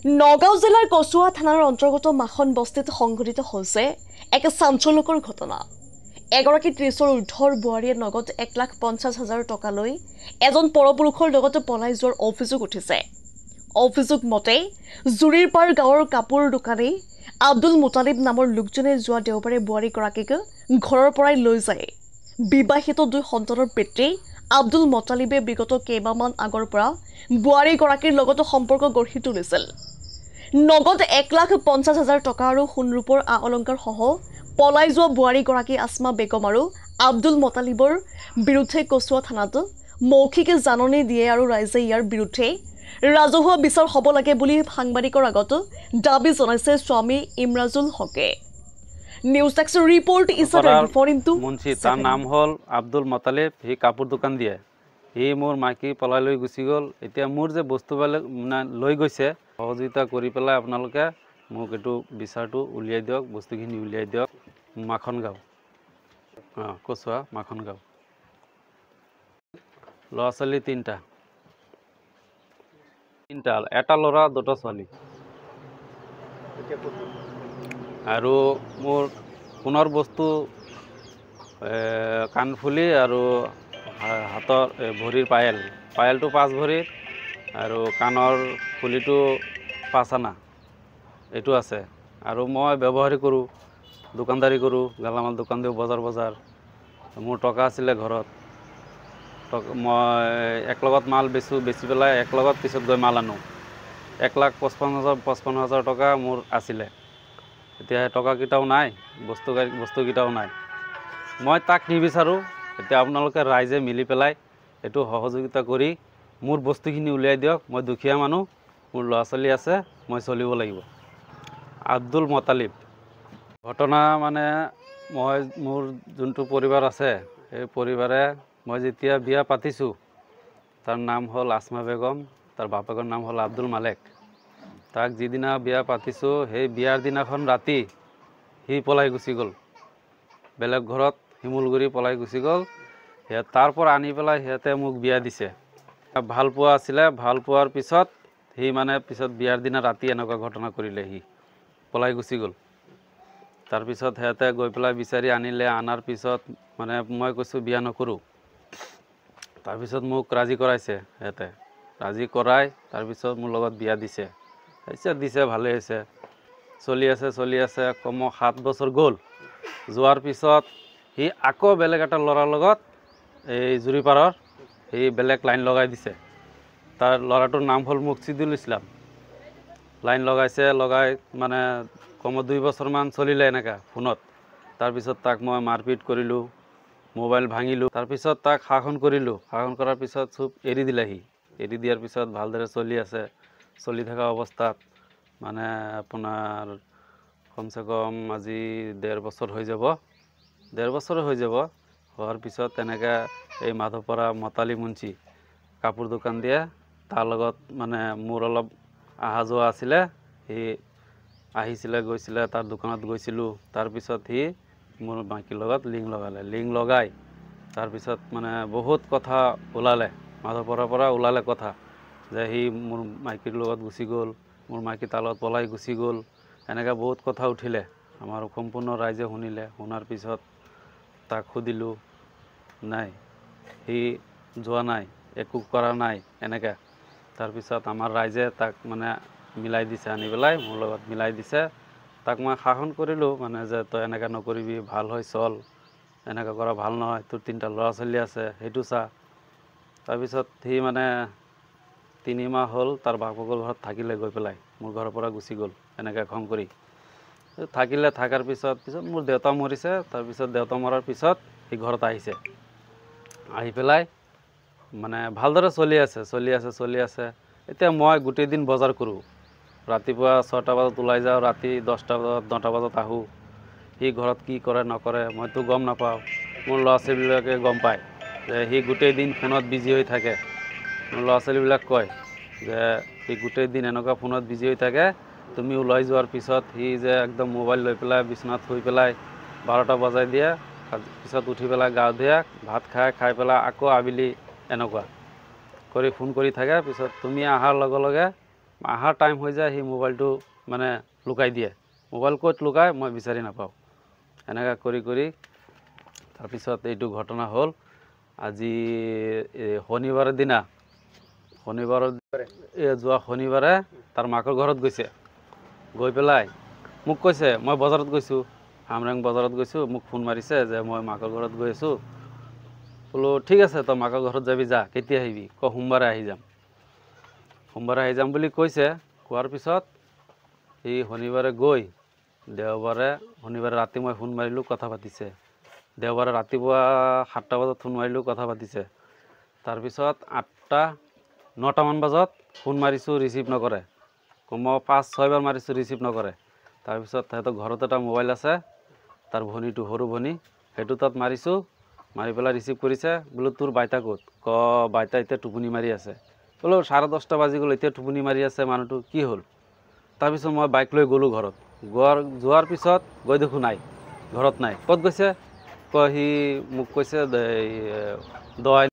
নগাঁও জিলাৰ কচুৱা থানাৰ অন্তৰ্গত মাখন বস্তিত সংঘটিত হৈছে এক চাঞ্চল্যকৰ ঘটনা। এগৰাকী ৩০ৰ ঊৰ্ধৰ বোৱাৰীয়ে নগদ ১,৫০,০০০ টকা লৈ এজন পৰপুৰুষৰ লগত পলাই যোৱাৰ অভিযোগ উঠিছে। অভিযোগ মতে জুৰিৰপাৰ গাঁৱৰ কাপোৰ দোকানী আব্দুল মুতালিব নামৰ লোকজনে যোৱা দেওবাৰে বোৱাৰীগৰাকীক ঘৰৰ পৰাই লৈ যায়। বিবাহিত ২ সন্তানৰ পিতৃ আব্দুল মুতালিবে বিগত কেইমাহমান আগৰ পৰা বোৱাৰীগৰাকীৰ লগত সম্পৰ্ক গঢ়ি তুলিছিল। নগদ ১,৫০,০০০ টকা আৰু সোণৰূপৰ অলংকাৰ সহ পলাই যোৱা বোৱাৰীগৰাকী আসমা বেগম আৰু আব্দুল মুতালিবৰ বিৰুদ্ধে কচুৱা থানাত মৌখিক জাননী দিয়ে আৰু ৰাইজে ইয়াৰ বিৰুদ্ধে ৰাজহুৱা বিচাৰ হ'ব লাগে বুলি সাংবাদিকৰ আগত দাবী জনাইছে স্বামী ইমৰাজুল হকে। নিউজ ডেস্কৰ ৰিপৰ্ট মুন্সি তাৰ নাম হ'ল আব্দুল মুতালিব। সি কাপোৰ দোকান দিয়ে। সি মোৰ মাইকী পলাই লৈ গুচি গ'ল। এতিয়া মোৰ যে বস্তুবিলাক লৈ গৈছে সহযোগিতা কৰি পেলাই আপোনালোকে মোক এইটো বিচাৰটো উলিয়াই দিয়ক, বস্তুখিনি উলিয়াই দিয়ক। মাখন গাঁও, কচুৱা মাখন গাঁও। ল'ৰা ছোৱালী ৩টা, এটা ল'ৰা 2টা ছোৱালী। আৰু মোৰ সোণৰ বস্তু কাণফুলি আৰু হাতৰ ভৰিৰ পায়েলটো 5 ভৰিৰ আৰু কাণৰ ফুলিটো 5 আনা এইটো আছে। আৰু মই ব্যৱহাৰী কৰোঁ, দোকানদাৰী কৰোঁ, গেলামাল দোকান দিওঁ, বজাৰ। মোৰ টকা আছিলে ঘৰত। মই এক লগত মাল বেচি পেলাই এক লগত পিছত গৈ মাল আনো। ১,৫৫,০০০ টকা মোৰ আছিলে। এতিয়া টকাকেইটাও নাই, বস্তুকেইটাও নাই। মই তাক নিবিচাৰোঁ। এতিয়া আপোনালোকে ৰাইজে মিলি পেলাই এইটো সহযোগিতা কৰি মোৰ বস্তুখিনি উলিয়াই দিয়ক। মই দুখীয়া মানুহ, মোৰ ল'ৰা ছোৱালী আছে, মই চলিব লাগিব। আব্দুল মুতালিব ঘটনা মানে মোৰ যোনটো পৰিবাৰ আছে, সেই পৰিবাৰে মই যেতিয়া বিয়া পাতিছোঁ, তাৰ নাম হ'ল আসমা বেগম, তাৰ বাপেকৰ নাম হ'ল আব্দুল মালেক। তাক যিদিনা বিয়া পাতিছোঁ, সেই বিয়াৰ দিনাখন ৰাতি সি পলাই গুচি গ'ল। বেলেগ ঘৰত শিমলগুৰি পলাই গুচি গ'ল। তাৰ পৰা আনি পেলাই সিহঁতে মোক বিয়া দিছে। ভাল পোৱা আছিলে, ভাল পোৱাৰ পিছত সি পিছত বিয়াৰ দিনা ৰাতি এনেকুৱা ঘটনা কৰিলে। সি পলাই গুচি গ'ল। তাৰপিছত সিহঁতে গৈ পেলাই বিচাৰি আনিলে। আনাৰ পিছত মই কৈছোঁ বিয়া নকৰোঁ। তাৰপিছত মোক ৰাজি কৰাইছে সিহঁতে। ৰাজি কৰাই তাৰপিছত মোৰ লগত বিয়া দিছে। ভালেই হৈছে, চলি আছে। কমেও 7 বছৰ গ'ল। যোৱাৰ পিছত সি আকৌ বেলেগ এটা ল'ৰাৰ লগত এই জুৰিপাৰৰ সি বেলেগ লাইন লগাই দিছে। তাৰ ল'ৰাটোৰ নাম হ'ল মুকছিদুল ইছলাম। লাইন লগাই কমেও 2 বছৰমান চলিলে এনেকৈ ফোনত। তাৰপিছত তাক মই মাৰপিট কৰিলোঁ, মোবাইল ভাঙিলোঁ। তাৰপিছত তাক শাসন কৰিলোঁ। শাসন কৰাৰ পিছত চব এৰি দিলে। সি এৰি দিয়াৰ পিছত ভালদৰে চলি আছে। চলি থকা অৱস্থাত আপোনাৰ কমচে কম আজি 1.5 বছৰ হৈ যাব। 1.5 বছৰে হৈ যাব। হোৱাৰ পিছত তেনেকৈ এই মাধৱপাৰা মুতালিব মুন্সি কাপোৰ দোকান দিয়ে। তাৰ লগত মোৰ অলপ অহা যোৱা আছিলে। সি আহিছিলে, গৈছিলে, তাৰ দোকানত গৈছিলোঁ। তাৰপিছত সি মোৰ মাইকীৰ লগত লিংক লগাই তাৰপিছত বহুত কথা ওলালে। মাধৱপাৰাৰ পৰা ওলালে কথা যে সি মোৰ মাইকীৰ লগত গুচি গ'ল, মোৰ মাইকী তাৰ লগত পলাই গুচি গ'ল। এনেকৈ বহুত কথা উঠিলে। আমাৰ সম্পূৰ্ণ ৰাইজে শুনিলে। শুনাৰ পিছত তাক সুধিলোঁ, নাই, সি যোৱা নাই, একো কৰা নাই এনেকৈ। তাৰপিছত আমাৰ ৰাইজে তাক মিলাই দিছে, আনি পেলাই মোৰ লগত মিলাই দিছে। তাক মই শাসন কৰিলোঁ যে তই এনেকৈ নকৰিবি, ভাল হৈ চল, এনেকৈ কৰা ভাল নহয়, তোৰ 3টা ল'ৰা ছোৱালী আছে, সেইটো চা। তাৰপিছত সি 3 মাহ হ'ল তাৰ বাপেকৰ ঘৰত থাকিলে। গৈ পেলাই মোৰ ঘৰৰ পৰা গুচি গ'ল এনেকৈ খং কৰি থাকিলে। থকাৰ পিছত মোৰ দেউতা মৰিছে। তাৰপিছত দেউতা মৰাৰ পিছত সি ঘৰত আহিছে। আহি পেলাই ভালদৰে চলি আছে। এতিয়া মই গোটেই দিন বজাৰ কৰোঁ। ৰাতিপুৱা 6টা বজাত ওলাই যাওঁ, ৰাতি 10টা বজাত 9টা বজাত আহোঁ। সি ঘৰত কি কৰে নকৰে মইতো গম নাপাওঁ। মোৰ ল'ৰা ছোৱালীবিলাকে গম পায় যে সি গোটেই দিন ফোনত বিজি হৈ থাকে। মোৰ ল'ৰা ছোৱালীবিলাক কয় যে সি গোটেই দিন এনেকুৱা ফোনত বিজি হৈ থাকে। তুমি ওলাই যোৱাৰ পিছত সি যে একদম মোবাইল লৈ পেলাই বিচনাত শুই পেলাই 12টা বজাই দিয়ে। পিছত উঠি পেলাই গা ধুৱে, ভাত খাই পেলাই আকৌ আবেলি এনেকুৱা কৰি ফোন কৰি থাকে। পিছত তুমি অহাৰ লগে লগে আহাৰ টাইম হৈ যায় সি মোবাইলটো মানে লুকাই দিয়ে। মোবাইল ক'ত লুকাই মই বিচাৰি নাপাওঁ। এনেকৈ কৰি কৰি তাৰপিছত এইটো ঘটনা হ'ল আজি শনিবাৰৰ দিনা, যোৱা শনিবাৰে তাৰ মাকৰ ঘৰত গৈছে। গৈ পেলাই মোক কৈছে মই বজাৰত গৈছোঁ, আমৰেং বজাৰত গৈছোঁ, মোক ফোন মাৰিছে যে মই মাকৰ ঘৰত গৈ আছোঁ। বোলো ঠিক আছে, তই মাকৰ ঘৰত যাবি যা, কেতিয়া আহিবি? সোমবাৰে আহি যাম। সোমবাৰে আহি যাম বুলি কৈছে। কোৱাৰ পিছত সি শনিবাৰে গৈ শনিবাৰে ৰাতি মই ফোন মাৰিলোঁ, কথা পাতিছে। দেওবাৰে ৰাতিপুৱা 7টা বজাত ফোন মাৰিলোঁ, কথা পাতিছে। তাৰপিছত 9টামান বজাত ফোন মাৰিছোঁ, ৰিচিভ নকৰে। মই 5-6 বাৰ মাৰিছোঁ, ৰিচিভ নকৰে। তাৰপিছত সিহঁতৰ ঘৰত এটা মোবাইল আছে, তাৰ ভনীটো, সৰু ভনী, সেইটো তাত মাৰিছোঁ। মাৰি পেলাই ৰিচিভ কৰিছে। বোলো তোৰ বাইতা ক'ত? বাইতা এতিয়া টোপনি মাৰি আছে। বোলো 10:30 বাজি গ'ল, এতিয়া টোপনি মাৰি আছে মানুহটো, কি হ'ল? তাৰপিছত মই বাইক লৈ গ'লোঁ ঘৰত। যোৱাৰ পিছত গৈ দেখোঁ নাই, ঘৰত নাই। ক'ত গৈছে? সি মোক কৈছে